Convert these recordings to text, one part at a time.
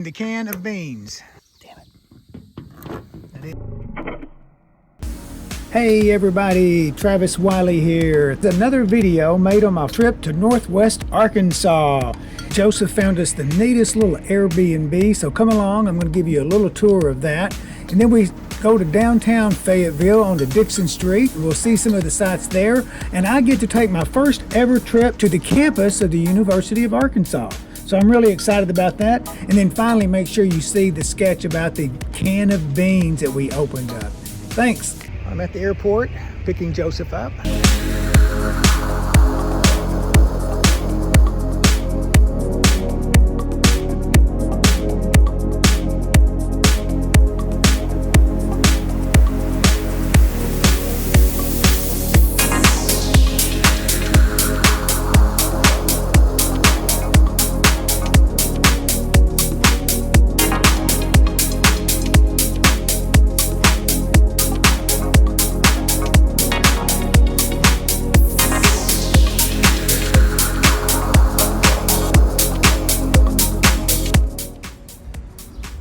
The can of beans. Damn it. Hey everybody, Travis Wiley here. It's another video made on my trip to Northwest Arkansas. Joseph found us the neatest little Airbnb, so come along, I'm going to give you a little tour of that. And then we go to downtown Fayetteville on the Dixon Street. We'll see some of the sights there, and I get to take my first ever trip to the campus of the University of Arkansas. So I'm really excited about that. And then finally, make sure you see the sketch about the can of beans that we opened up. Thanks. I'm at the airport picking Joseph up.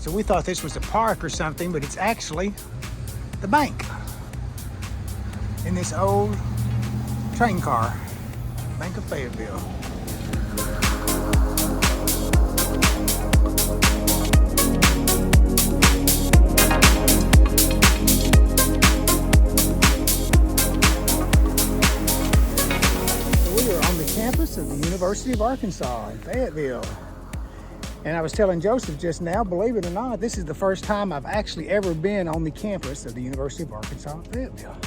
So we thought this was a park or something, but it's actually the bank in this old train car, Bank of Fayetteville. So we are on the campus of the University of Arkansas in Fayetteville. And I was telling Joseph just now, believe it or not, this is the first time I've actually ever been on the campus of the University of Arkansas, Fayetteville.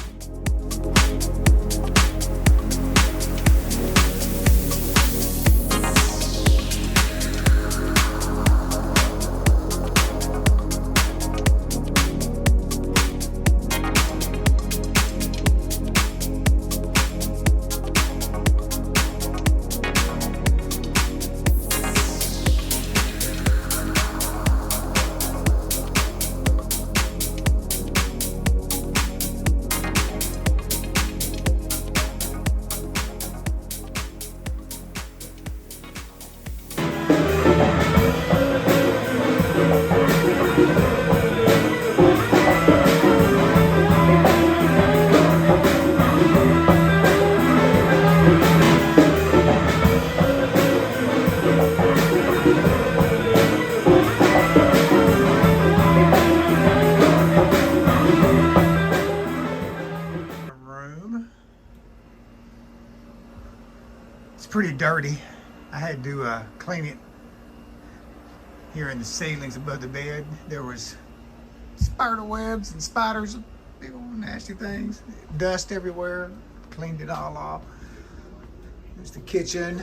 It's pretty dirty. I had to clean it. Here in the ceilings above the bed, there was spider webs and spiders, big old nasty things. Dust everywhere. Cleaned it all off. There's the kitchen.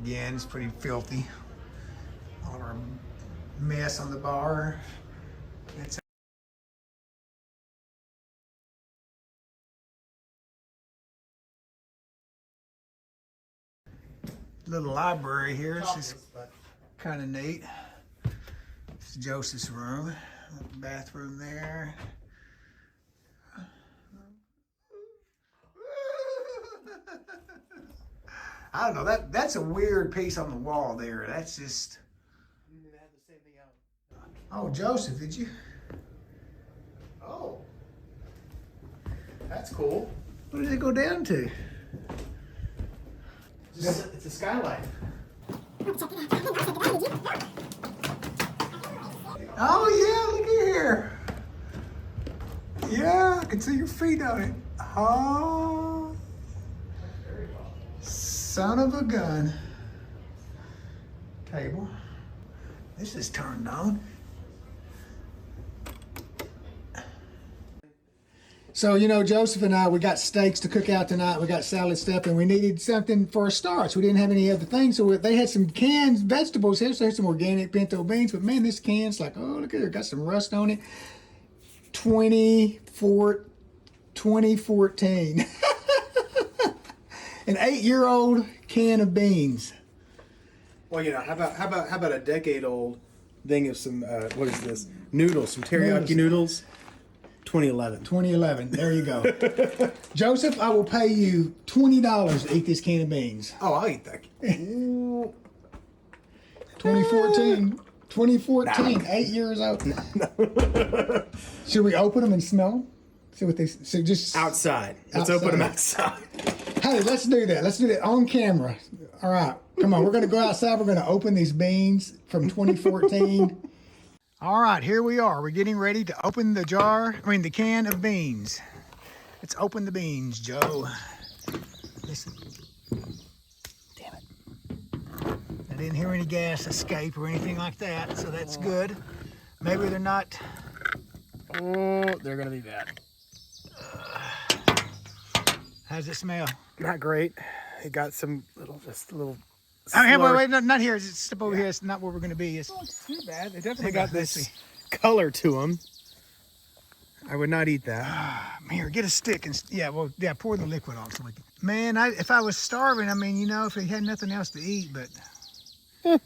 Again, it's pretty filthy. All of our mess on the bar. It's little library here. This is kind of neat. This is Joseph's room. Bathroom there. I don't know. That's a weird piece on the wall there. That's just. Oh, Joseph, did you? Oh, that's cool. What did it go down to? It's a skylight. Oh yeah, look at here. Yeah, I can see your feet on it. Oh, son of a gun. Table. This is turned on. So, you know, Joseph and I, we got steaks to cook out tonight. We got salad stuff, and we needed something for a starch. We didn't have any other things, so they had some canned vegetables here. So there's some organic pinto beans, but man, this can's like, oh, look at it, got some rust on it. 2014. An 8-year-old can of beans. Well, you know, how about a decade-old thing of some what is this? Noodles, some teriyaki noodles. 2011. 2011. There you go. Joseph, I will pay you $20 to eat this can of beans. Oh, I'll eat that. 2014. 2014, 8 years old. Should we open them and smell them? See what they so just Outside. Let's open them outside. Hey, let's do that. Let's do that on camera. All right, come on. We're going to go outside. We're going to open these beans from 2014. All right, here we are. We're getting ready to open the the can of beans. Let's open the beans, Joe. Listen. Damn it. I didn't hear any gas escape or anything like that, so that's good. Maybe they're not. Oh, they're going to be bad. How's it smell? Not great. It got some just a little. Oh, hey, wait, no, not here. It's step over here. It's not where we're going to be. It's Too bad. They definitely They got got this messy. color to them. I would not eat that. here. Get a stick and pour the liquid on so we can. Man, if I was starving, I mean, if he had nothing else to eat, but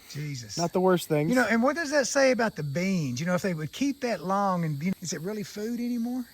Jesus, Not the worst thing. and what does that say about the beans? If they would keep that long, and is it really food anymore?